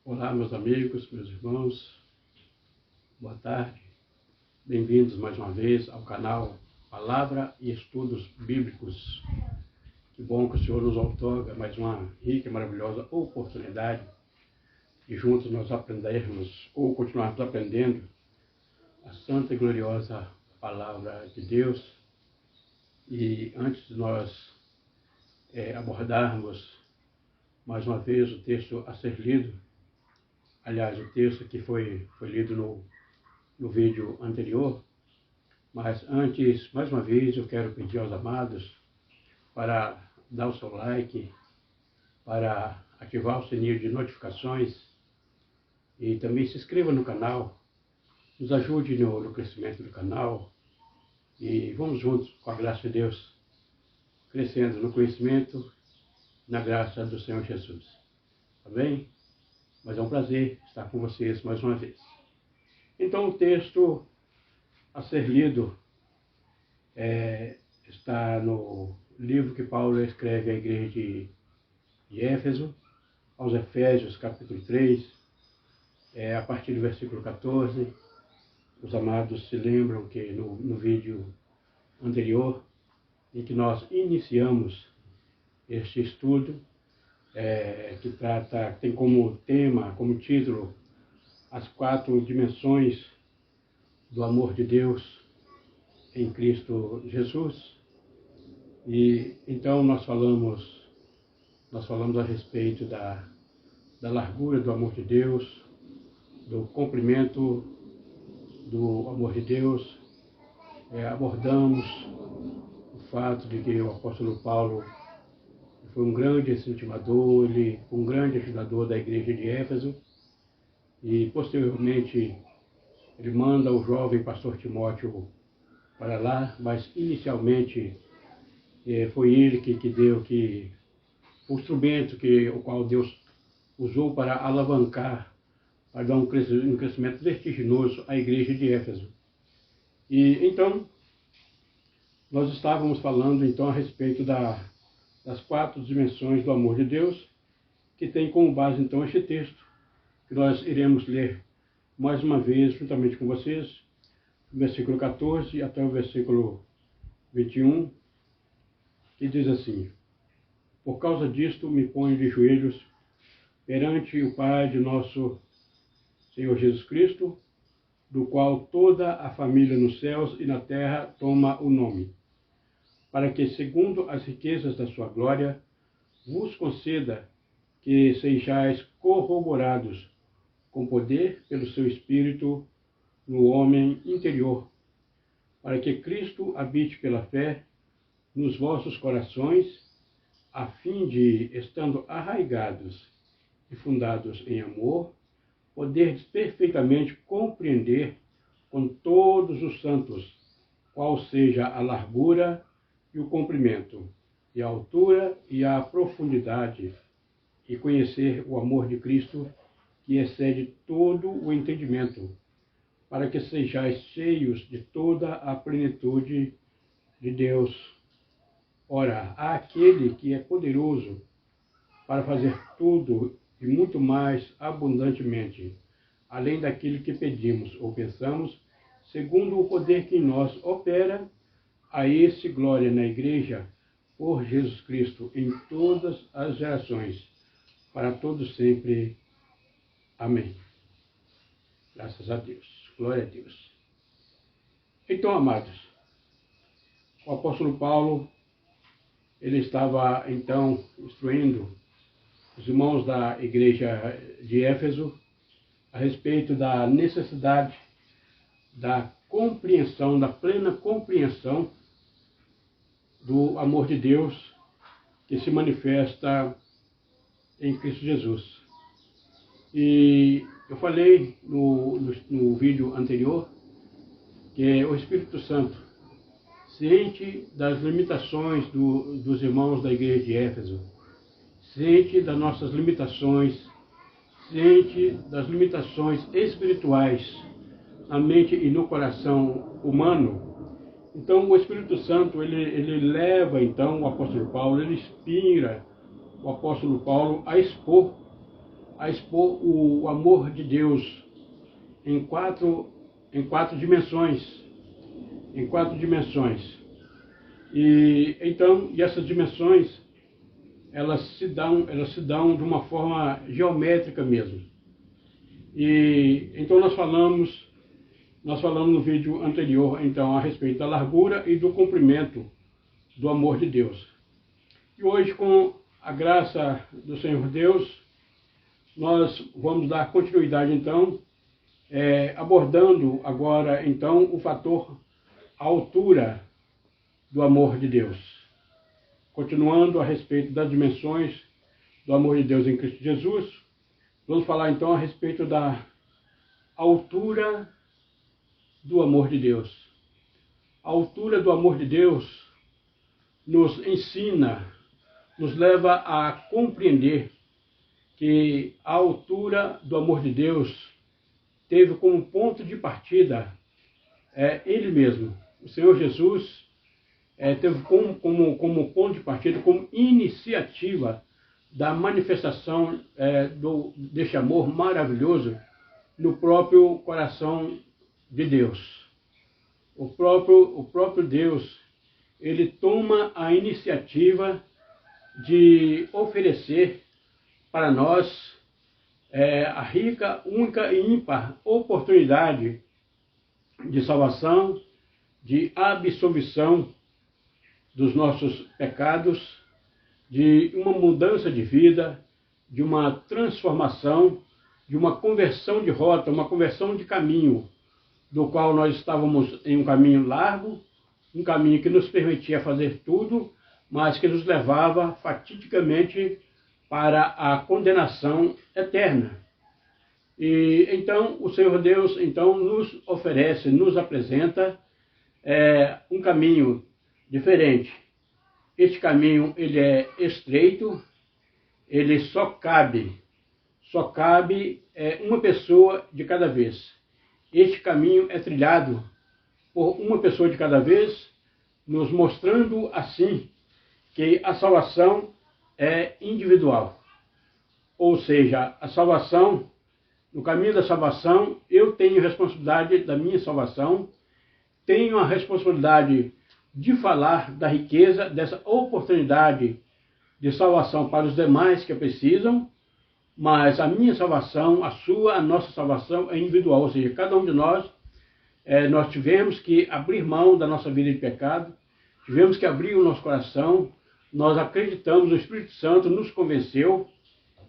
Olá, meus amigos, meus irmãos, boa tarde. Bem-vindos mais uma vez ao canal Palavra e Estudos Bíblicos. Que bom que o Senhor nos outorga mais uma rica e maravilhosa oportunidade de juntos nós aprendermos ou continuarmos aprendendo a santa e gloriosa Palavra de Deus. E antes de nós abordarmos mais uma vez o texto a ser lido, aliás, o texto que foi lido no vídeo anterior, mas antes, mais uma vez, eu quero pedir aos amados para dar o seu like, para ativar o sininho de notificações e também se inscreva no canal, nos ajude no crescimento do canal e vamos juntos, com a graça de Deus, crescendo no conhecimento, na graça do Senhor Jesus. Tá bem? Mas é um prazer estar com vocês mais uma vez. Então, o texto a ser lido está no livro que Paulo escreve à igreja de Éfeso, aos Efésios, capítulo 3, a partir do versículo 14. Os amados se lembram que no vídeo anterior, em que nós iniciamos este estudo, que tem como tema, como título, as 4 dimensões do amor de Deus em Cristo Jesus. E então nós falamos a respeito da largura do amor de Deus, do comprimento do amor de Deus. Abordamos o fato de que o apóstolo Paulo foi um grande incentivador, ele foi um grande ajudador da igreja de Éfeso, e posteriormente ele manda o jovem pastor Timóteo para lá, mas inicialmente foi ele que deu o instrumento o qual Deus usou para alavancar, para dar um crescimento vertiginoso à igreja de Éfeso. E então, nós estávamos falando então a respeito das 4 dimensões do amor de Deus, que tem como base então este texto, que nós iremos ler mais uma vez juntamente com vocês, do versículo 14 até o versículo 21, que diz assim: Por causa disto me ponho de joelhos perante o Pai de nosso Senhor Jesus Cristo, do qual toda a família nos céus e na terra toma o nome, para que, segundo as riquezas da sua glória, vos conceda que sejais corroborados com poder pelo seu Espírito no homem interior, para que Cristo habite pela fé nos vossos corações, a fim de, estando arraigados e fundados em amor, poderdes perfeitamente compreender com todos os santos qual seja a largura e o comprimento, e a altura e a profundidade, e conhecer o amor de Cristo, que excede todo o entendimento, para que sejais cheios de toda a plenitude de Deus. Ora, aquele que é poderoso para fazer tudo e muito mais abundantemente, além daquilo que pedimos ou pensamos, segundo o poder que em nós opera, a esse glória na Igreja, por Jesus Cristo, em todas as gerações, para todos sempre. Amém. Graças a Deus. Glória a Deus. Então, amados, o apóstolo Paulo, ele estava, então, instruindo os irmãos da igreja de Éfeso a respeito da necessidade da compreensão, da plena compreensão do amor de Deus que se manifesta em Cristo Jesus. E eu falei no vídeo anterior que o Espírito Santo, ciente das limitações dos irmãos da igreja de Éfeso, ciente das nossas limitações, ciente das limitações espirituais na mente e no coração humano, então o Espírito Santo, ele leva então o apóstolo Paulo, ele inspira o apóstolo Paulo a expor a expor o amor de Deus em quatro dimensões. Em quatro dimensões. E essas dimensões, elas se dão de uma forma geométrica mesmo. E então nós falamos no vídeo anterior, então, a respeito da largura e do comprimento do amor de Deus. E hoje, com a graça do Senhor Deus, nós vamos dar continuidade, então, abordando agora, então, o fator altura do amor de Deus. Continuando a respeito das dimensões do amor de Deus em Cristo Jesus, vamos falar, então, a respeito da altura do amor de Deus. A altura do amor de Deus nos ensina, nos leva a compreender que a altura do amor de Deus teve como ponto de partida Ele mesmo. O Senhor Jesus teve como ponto de partida, como iniciativa da manifestação deste amor maravilhoso no próprio coração de Deus. O próprio Deus, ele toma a iniciativa de oferecer para nós a rica, única e ímpar oportunidade de salvação, de absolvição dos nossos pecados, de uma mudança de vida, de uma transformação, de uma conversão de rota, uma conversão de caminho, do qual nós estávamos em um caminho largo, um caminho que nos permitia fazer tudo, mas que nos levava fatidicamente para a condenação eterna. E então o Senhor Deus então nos oferece, nos apresenta um caminho diferente. Este caminho, ele é estreito, ele só cabe uma pessoa de cada vez. Este caminho é trilhado por uma pessoa de cada vez, nos mostrando assim que a salvação é individual. Ou seja, a salvação, no caminho da salvação, eu tenho responsabilidade da minha salvação, tenho a responsabilidade de falar da riqueza, dessa oportunidade de salvação para os demais que precisam, mas a minha salvação, a sua, a nossa salvação é individual, ou seja, cada um de nós, nós tivemos que abrir mão da nossa vida de pecado, tivemos que abrir o nosso coração, nós acreditamos, o Espírito Santo nos convenceu,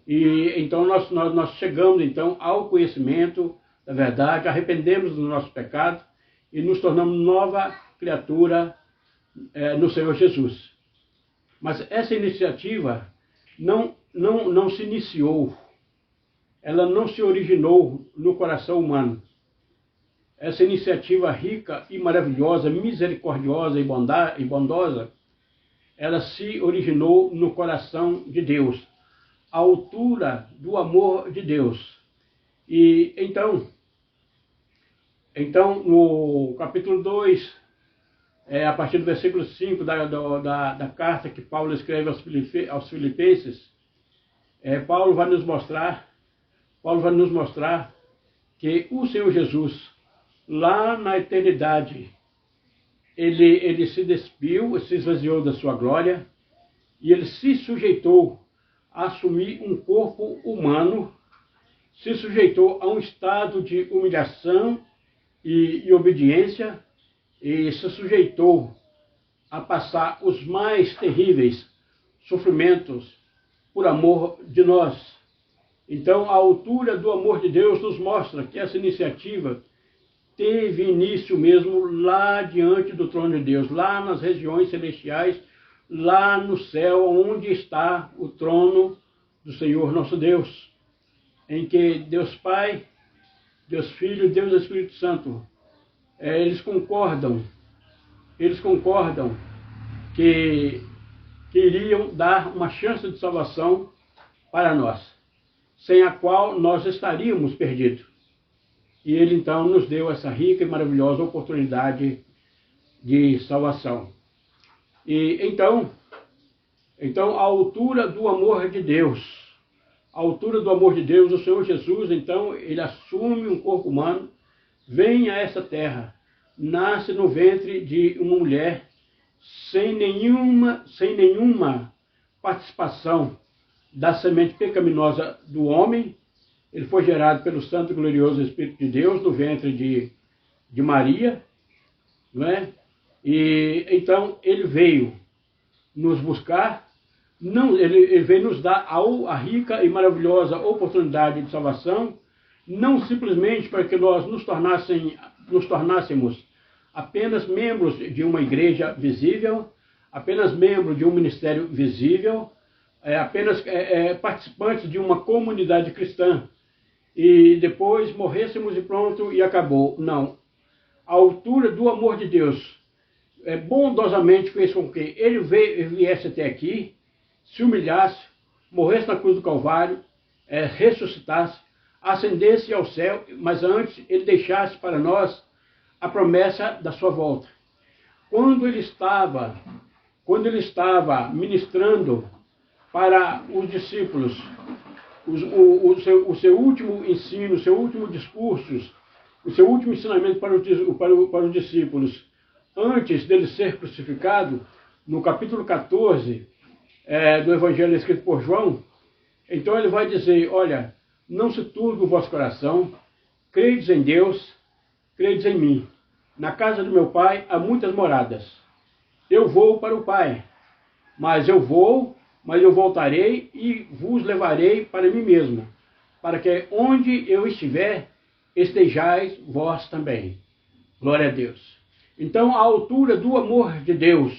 e então nós chegamos então ao conhecimento da verdade, arrependemos do nosso pecado e nos tornamos nova criatura no Senhor Jesus. Mas essa iniciativa não se iniciou, ela não se originou no coração humano. Essa iniciativa rica e maravilhosa, misericordiosa e bondosa, ela se originou no coração de Deus, à altura do amor de Deus. E então no capítulo 2, a partir do versículo 5 da carta que Paulo escreve aos Filipenses, Paulo vai nos mostrar que o Senhor Jesus, lá na eternidade, ele se despiu, se esvaziou da sua glória, e ele se sujeitou a assumir um corpo humano, se sujeitou a um estado de humilhação e obediência, e se sujeitou a passar os mais terríveis sofrimentos por amor de nós. Então, a altura do amor de Deus nos mostra que essa iniciativa teve início mesmo lá diante do trono de Deus, lá nas regiões celestiais, lá no céu, onde está o trono do Senhor nosso Deus, em que Deus Pai, Deus Filho e Deus Espírito Santo, eles concordam que iriam dar uma chance de salvação para nós, sem a qual nós estaríamos perdidos. E ele então nos deu essa rica e maravilhosa oportunidade de salvação. E então a altura do amor de Deus, a altura do amor de Deus, o Senhor Jesus, então, ele assume um corpo humano, vem a essa terra, nasce no ventre de uma mulher, sem nenhuma participação da semente pecaminosa do homem. Ele foi gerado pelo Santo e Glorioso Espírito de Deus no ventre de Maria, não é? E então ele veio nos buscar, ele veio nos dar a rica e maravilhosa oportunidade de salvação, não simplesmente para que nós nos tornássemos apenas membros de uma igreja visível, apenas membros de um ministério visível, apenas participantes de uma comunidade cristã, e depois morrêssemos e pronto, e acabou. Não. A altura do amor de Deus bondosamente fez com que ele viesse até aqui, se humilhasse, morresse na cruz do Calvário, ressuscitasse, ascendesse ao céu, mas antes ele deixasse para nós a promessa da sua volta. Quando ele estava ministrando para os discípulos o seu último ensino, o seu último discurso, o seu último ensinamento para os discípulos, antes dele ser crucificado, no capítulo 14 do Evangelho escrito por João, então ele vai dizer: olha, não se turbe o vosso coração, credes em Deus, credes em mim. Na casa do meu Pai há muitas moradas. Eu vou para o Pai, mas eu voltarei e vos levarei para mim mesmo, para que onde eu estiver, estejais vós também. Glória a Deus. Então, a altura do amor de Deus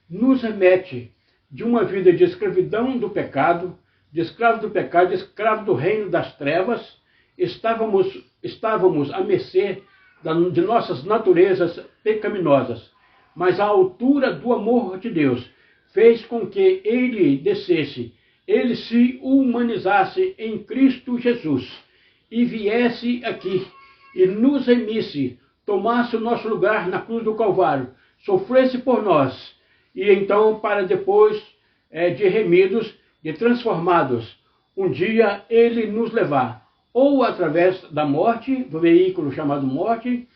nos remete de uma vida de escravidão do pecado, de escravo do reino das trevas. Estávamos à mercê de nossas naturezas pecaminosas, mas a altura do amor de Deus fez com que ele descesse, ele se humanizasse em Cristo Jesus e viesse aqui e nos remisse, tomasse o nosso lugar na cruz do Calvário, sofresse por nós, e então, para depois de remidos, de transformados, um dia ele nos levar, ou através da morte, do veículo chamado morte,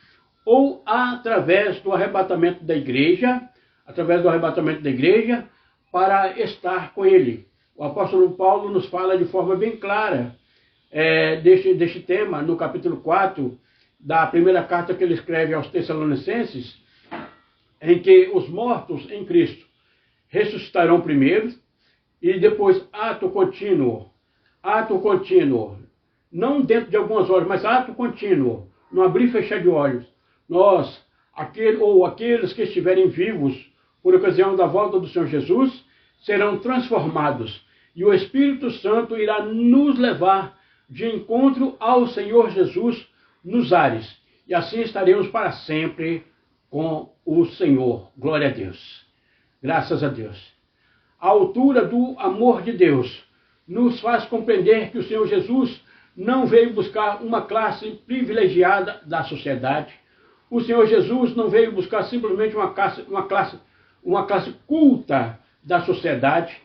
ou através do arrebatamento da igreja, para estar com ele. O apóstolo Paulo nos fala de forma bem clara deste tema, no capítulo 4, da primeira carta que ele escreve aos Tessalonicenses, em que os mortos em Cristo ressuscitarão primeiro, e depois ato contínuo, não dentro de algumas horas, mas ato contínuo, no abrir e fechar de olhos, nós, aqueles que estiverem vivos por ocasião da volta do Senhor Jesus, serão transformados, e o Espírito Santo irá nos levar de encontro ao Senhor Jesus nos ares, e assim estaremos para sempre com o Senhor. Glória a Deus. Graças a Deus. A altura do amor de Deus nos faz compreender que o Senhor Jesus não veio buscar uma classe privilegiada da sociedade. O Senhor Jesus não veio buscar simplesmente uma classe culta da sociedade.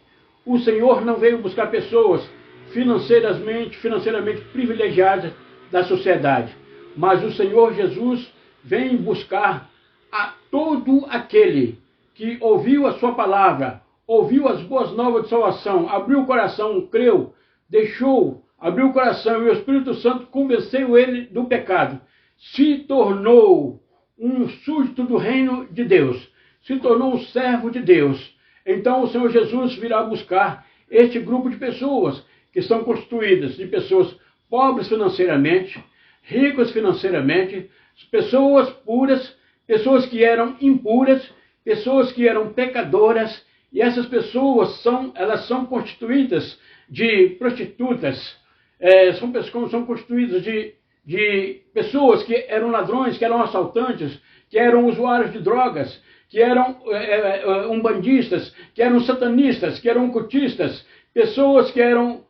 O Senhor não veio buscar pessoas financeiramente privilegiadas da sociedade. Mas o Senhor Jesus vem buscar a todo aquele que ouviu a sua palavra, ouviu as boas novas de salvação, abriu o coração, creu, abriu o coração, e o Espírito Santo convenceu ele do pecado. Se tornou um súdito do reino de Deus, se tornou um servo de Deus. Então o Senhor Jesus virá buscar este grupo de pessoas que são constituídas de pessoas pobres financeiramente, ricas financeiramente, pessoas puras, pessoas que eram impuras, pessoas que eram pecadoras, e essas pessoas são constituídas de prostitutas, são constituídas de pessoas que eram ladrões, que eram assaltantes, que eram usuários de drogas, que eram umbandistas, que eram satanistas, que eram ocultistas, pessoas que eram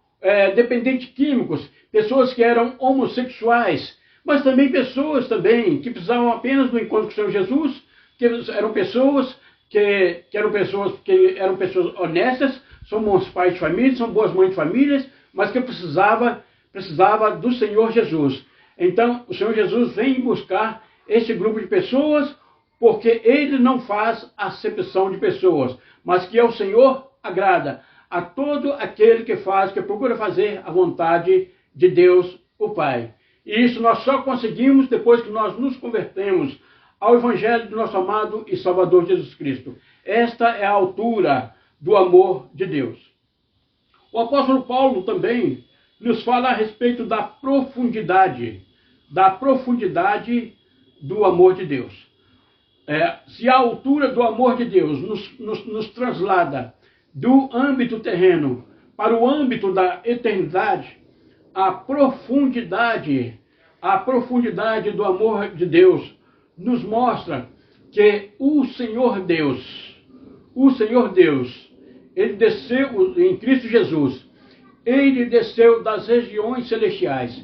dependentes químicos, pessoas que eram homossexuais, mas também pessoas que precisavam apenas do encontro com o Senhor Jesus, que eram pessoas que eram pessoas honestas, são bons pais de família, são boas mães de famílias, mas que precisava do Senhor Jesus. Então, o Senhor Jesus vem buscar esse grupo de pessoas, porque ele não faz acepção de pessoas, mas que ao Senhor agrada a todo aquele que procura fazer a vontade de Deus, o Pai. E isso nós só conseguimos depois que nós nos convertemos ao Evangelho do nosso amado e Salvador Jesus Cristo. Esta é a altura do amor de Deus. O apóstolo Paulo também nos fala a respeito da profundidade do amor de Deus. Se a altura do amor de Deus nos traslada do âmbito terreno para o âmbito da eternidade, a profundidade do amor de Deus nos mostra que o Senhor Deus, ele desceu em Cristo Jesus, ele desceu das regiões celestiais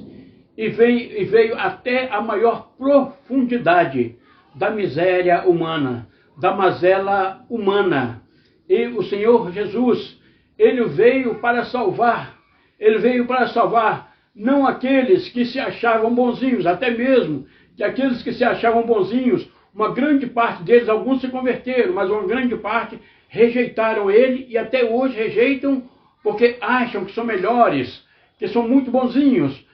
e veio até a maior profundidade da miséria humana, da mazela humana. E o Senhor Jesus, ele veio para salvar não aqueles que se achavam bonzinhos, até mesmo que aqueles que se achavam bonzinhos, uma grande parte deles, alguns se converteram, mas uma grande parte rejeitaram ele e até hoje rejeitam porque acham que são melhores, que são muito bonzinhos,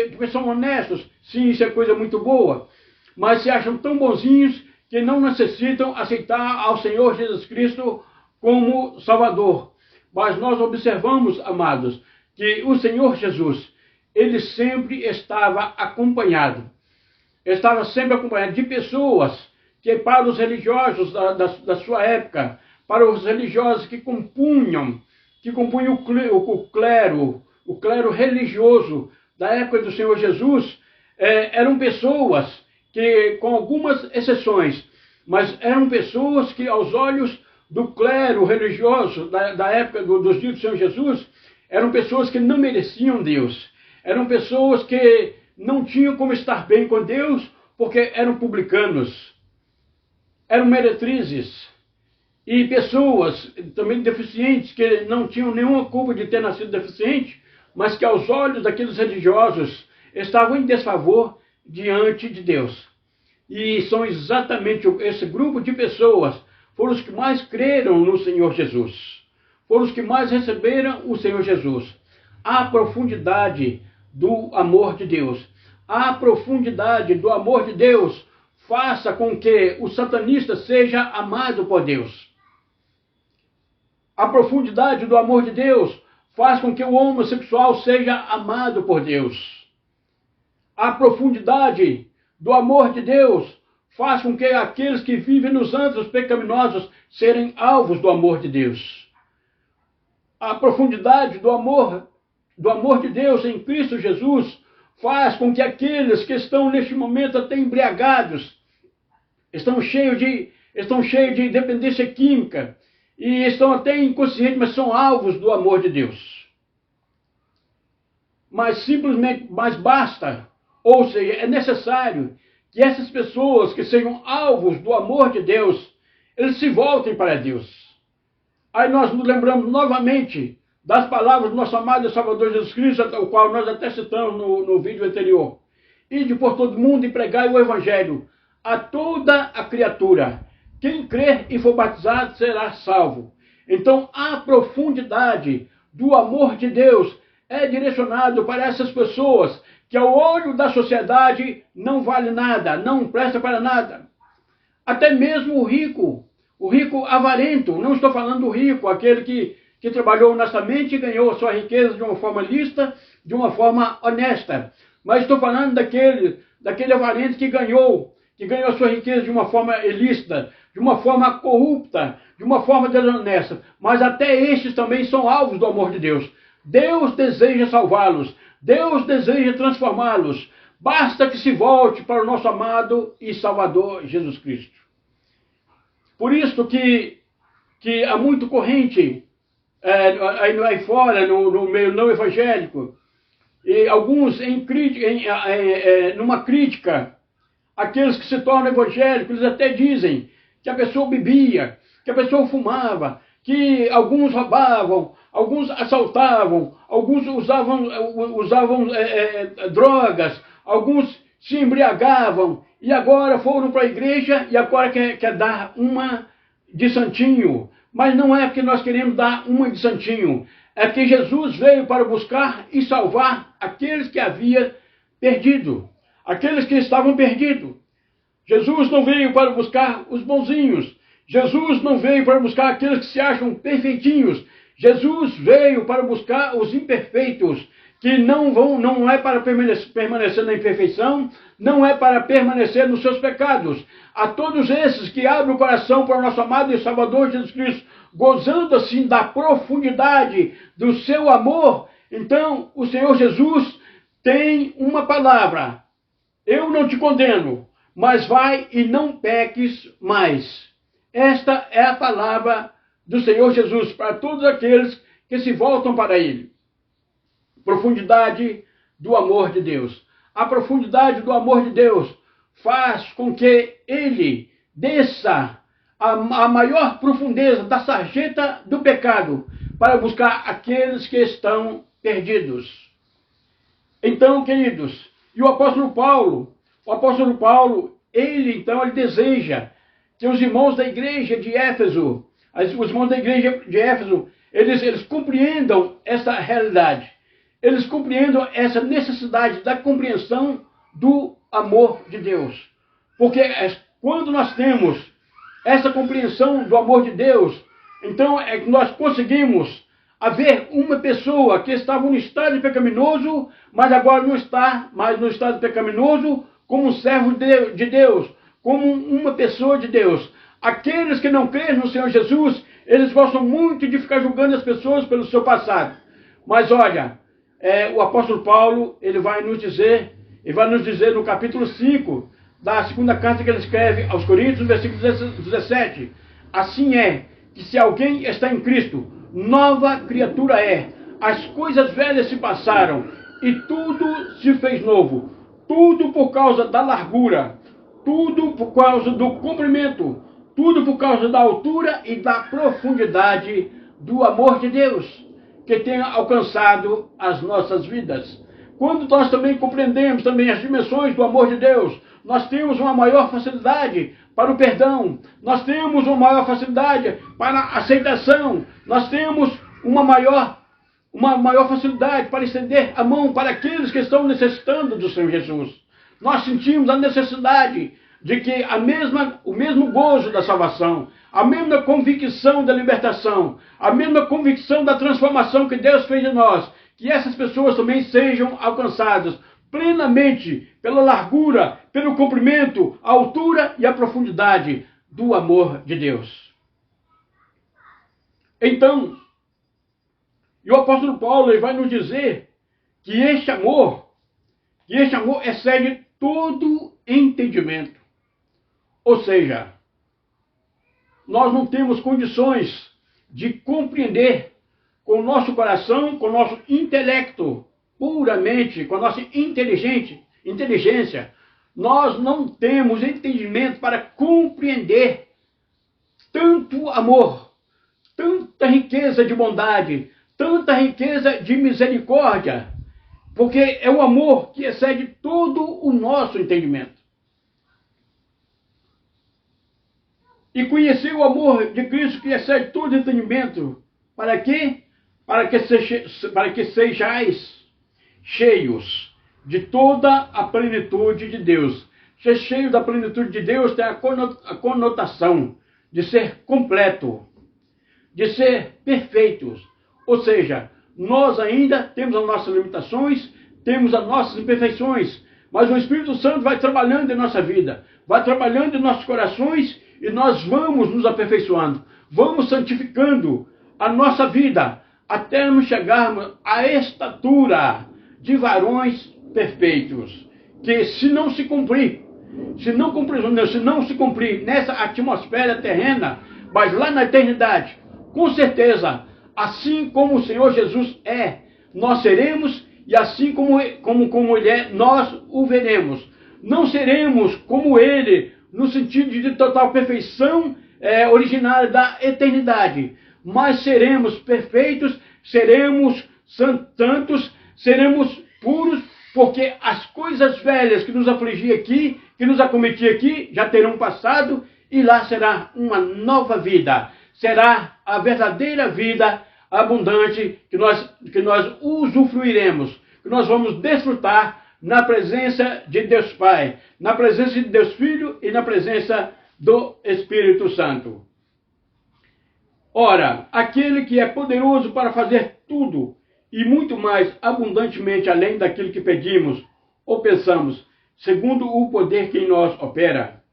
porque são honestos. Sim, isso é coisa muito boa, mas se acham tão bonzinhos que não necessitam aceitar ao Senhor Jesus Cristo como Salvador. Mas nós observamos, amados, que o Senhor Jesus, ele sempre estava acompanhado de pessoas que para os religiosos da sua época, para os religiosos que compunham o clero religioso da época do Senhor Jesus, eram pessoas que, com algumas exceções, mas eram pessoas que aos olhos do clero religioso da época dos dias do Senhor Jesus, eram pessoas que não mereciam Deus, eram pessoas que não tinham como estar bem com Deus, porque eram publicanos, eram meretrizes, e pessoas também deficientes, que não tinham nenhuma culpa de ter nascido deficiente, mas que aos olhos daqueles religiosos estavam em desfavor diante de Deus. E são exatamente esse grupo de pessoas foram os que mais creram no Senhor Jesus, foram os que mais receberam o Senhor Jesus. A profundidade do amor de Deus, a profundidade do amor de Deus faça com que o satanista seja amado por Deus. A profundidade do amor de Deus faz com que o homossexual seja amado por Deus. A profundidade do amor de Deus faz com que aqueles que vivem nos antros pecaminosos serem alvos do amor de Deus. A profundidade do amor de Deus em Cristo Jesus faz com que aqueles que estão neste momento até embriagados, estão cheios de dependência química, e estão até inconscientes, mas são alvos do amor de Deus. Mas basta, ou seja, é necessário que essas pessoas que sejam alvos do amor de Deus, eles se voltem para Deus. Aí nós nos lembramos novamente das palavras do nosso amado Salvador Jesus Cristo, o qual nós até citamos no vídeo anterior. Ide por todo mundo e pregai o Evangelho a toda a criatura. Quem crer e for batizado será salvo. Então, a profundidade do amor de Deus é direcionado para essas pessoas que ao olho da sociedade não vale nada, não presta para nada. Até mesmo o rico avarento, não estou falando do rico, aquele que trabalhou honestamente e ganhou a sua riqueza de uma forma lícita, de uma forma honesta. Mas estou falando daquele avarento que ganhou a sua riqueza de uma forma ilícita, de uma forma corrupta, de uma forma desonesta. Mas até estes também são alvos do amor de Deus. Deus deseja salvá-los. Deus deseja transformá-los. Basta que se volte para o nosso amado e Salvador Jesus Cristo. Por isso que há muito corrente aí fora, no meio não evangélico, e alguns numa crítica, aqueles que se tornam evangélicos, eles até dizem que a pessoa bebia, que a pessoa fumava, que alguns roubavam, alguns assaltavam, alguns usavam drogas, alguns se embriagavam, e agora foram para a igreja e agora quer dar uma de santinho. Mas não é que nós queremos dar uma de santinho, é que Jesus veio para buscar e salvar aqueles que havia perdido, aqueles que estavam perdidos. Jesus não veio para buscar os bonzinhos, Jesus não veio para buscar aqueles que se acham perfeitinhos, Jesus veio para buscar os imperfeitos, que não é para permanecer na imperfeição, não é para permanecer nos seus pecados. A todos esses que abrem o coração para o nosso amado e Salvador Jesus Cristo, gozando assim da profundidade do seu amor, então o Senhor Jesus tem uma palavra: eu não te condeno, mas vai e não peques mais. Esta é a palavra do Senhor Jesus para todos aqueles que se voltam para Ele. Profundidade do amor de Deus. A profundidade do amor de Deus faz com que Ele desça a maior profundeza da sarjeta do pecado para buscar aqueles que estão perdidos. Então, queridos, e o apóstolo Paulo, ele deseja que os irmãos da igreja de Éfeso, eles compreendam essa realidade. Eles compreendam essa necessidade da compreensão do amor de Deus. Porque quando nós temos essa compreensão do amor de Deus, então é que nós conseguimos haver uma pessoa que estava no estado pecaminoso, mas agora não está mais no estado pecaminoso, como um servo de Deus, como uma pessoa de Deus. Aqueles que não creem no Senhor Jesus, eles gostam muito de ficar julgando as pessoas pelo seu passado. Mas olha, o apóstolo Paulo, ele vai nos dizer no capítulo 5 da segunda carta que ele escreve aos Coríntios, no versículo 17, assim é, que se alguém está em Cristo, nova criatura é, as coisas velhas se passaram, e tudo se fez novo, tudo por causa da largura, tudo por causa do comprimento, tudo por causa da altura e da profundidade do amor de Deus, que tem alcançado as nossas vidas. Quando nós também compreendemos também as dimensões do amor de Deus, nós temos uma maior facilidade para o perdão, nós temos uma maior facilidade para a aceitação, nós temos uma maior facilidade para estender a mão para aqueles que estão necessitando do Senhor Jesus. Nós sentimos a necessidade de que o mesmo gozo da salvação, a mesma convicção da libertação, a mesma convicção da transformação que Deus fez em nós, que essas pessoas também sejam alcançadas plenamente pela largura, pelo comprimento, a altura e a profundidade do amor de Deus. Então, e o apóstolo Paulo ele vai nos dizer que este amor excede todo entendimento. Ou seja, nós não temos condições de compreender com o nosso coração, com o nosso intelecto, puramente, com a nossa inteligência, nós não temos entendimento para compreender tanto amor, tanta riqueza de bondade, tanta riqueza de misericórdia, porque é o amor que excede todo o nosso entendimento. E conhecer o amor de Cristo que excede todo entendimento, para quê? Para que sejais cheios de toda a plenitude de Deus. Ser cheio da plenitude de Deus tem a conotação de ser completo, de ser perfeitos. Ou seja, nós ainda temos as nossas limitações, temos as nossas imperfeições, mas o Espírito Santo vai trabalhando em nossa vida, vai trabalhando em nossos corações e nós vamos nos aperfeiçoando, vamos santificando a nossa vida até nos chegarmos à estatura de varões perfeitos, que se não se cumprir nessa atmosfera terrena, mas lá na eternidade, com certeza, assim como o Senhor Jesus é, nós seremos, e assim como Ele é, nós o veremos. Não seremos como Ele, no sentido de total perfeição originária da eternidade, mas seremos perfeitos, seremos santos, seremos puros, porque as coisas velhas que nos afligiam aqui, que nos acometiam aqui, já terão passado, e lá será uma nova vida. Será a verdadeira vida abundante que nós usufruiremos, que nós vamos desfrutar na presença de Deus Pai, na presença de Deus Filho e na presença do Espírito Santo. Ora, aquele que é poderoso para fazer tudo e muito mais abundantemente além daquilo que pedimos ou pensamos, segundo o poder que em nós opera,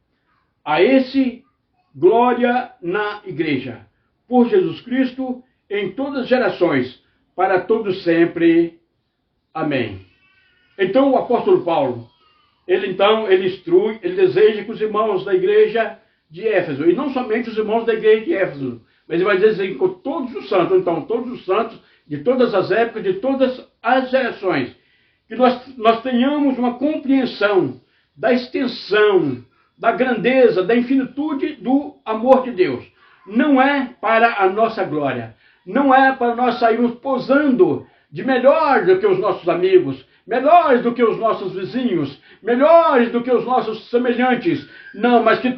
a esse glória na Igreja, por Jesus Cristo, em todas as gerações, para todos sempre. Amém. Então o apóstolo Paulo, ele instrui, ele deseja que os irmãos da igreja de Éfeso, e não somente os irmãos da igreja de Éfeso, mas ele vai dizer com todos os santos, então todos os santos de todas as épocas, de todas as gerações, que nós tenhamos uma compreensão da extensão, da grandeza, da infinitude do amor de Deus. Não é para a nossa glória, não é para nós sairmos posando de melhores do que os nossos amigos, melhores do que os nossos vizinhos, melhores do que os nossos semelhantes. Não, mas que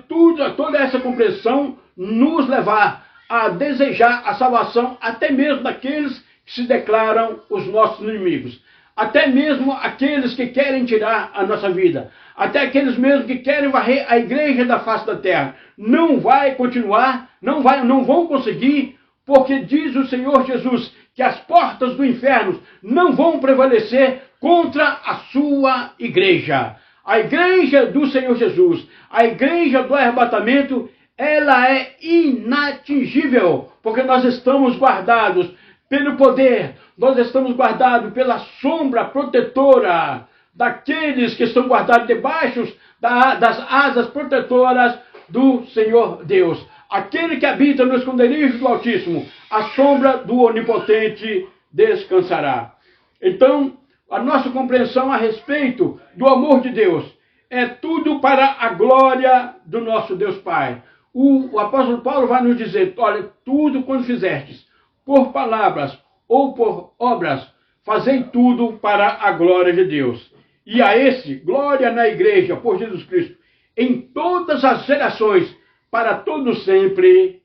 toda essa compreensão nos levar a desejar a salvação até mesmo daqueles que se declaram os nossos inimigos. Até mesmo aqueles que querem tirar a nossa vida. Até aqueles mesmo que querem varrer a igreja da face da terra. Não vai continuar, não vão conseguir, porque diz o Senhor Jesus que as portas do inferno não vão prevalecer contra a sua igreja. A igreja do Senhor Jesus, a igreja do arrebatamento, ela é inatingível, porque nós estamos guardados pelo poder, nós estamos guardados pela sombra protetora daqueles que estão guardados debaixo das asas protetoras do Senhor Deus. Aquele que habita no esconderijo do Altíssimo, a sombra do Onipotente descansará. Então, a nossa compreensão a respeito do amor de Deus é tudo para a glória do nosso Deus Pai. O apóstolo Paulo vai nos dizer, olha, tudo quando fizestes, por palavras ou por obras, fazei tudo para a glória de Deus. E a esse, glória na igreja, por Jesus Cristo, em todas as gerações, para todos sempre.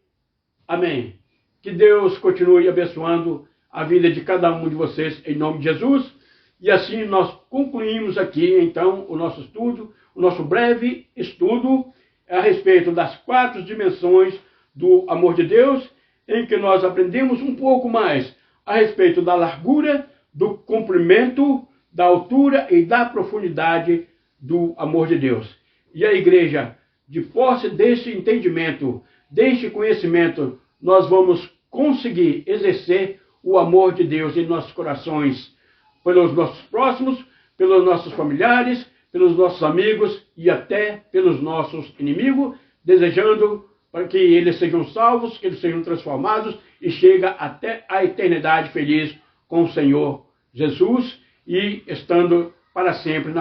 Amém. Que Deus continue abençoando a vida de cada um de vocês, em nome de Jesus. E assim nós concluímos aqui, então, o nosso estudo, o nosso breve estudo a respeito das 4 dimensões do amor de Deus, em que nós aprendemos um pouco mais a respeito da largura, do comprimento, da altura e da profundidade do amor de Deus. E a igreja, de posse desse entendimento, deste conhecimento, nós vamos conseguir exercer o amor de Deus em nossos corações, pelos nossos próximos, pelos nossos familiares, pelos nossos amigos e até pelos nossos inimigos, desejando para que eles sejam salvos, que eles sejam transformados e cheguem até a eternidade feliz com o Senhor Jesus e estando para sempre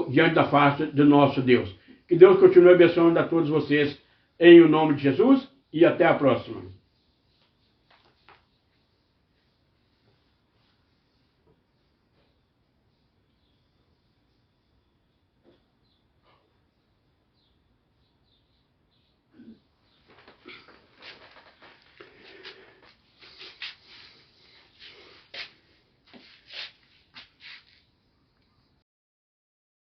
diante da face do nosso Deus. Que Deus continue abençoando a todos vocês em o nome de Jesus e até a próxima.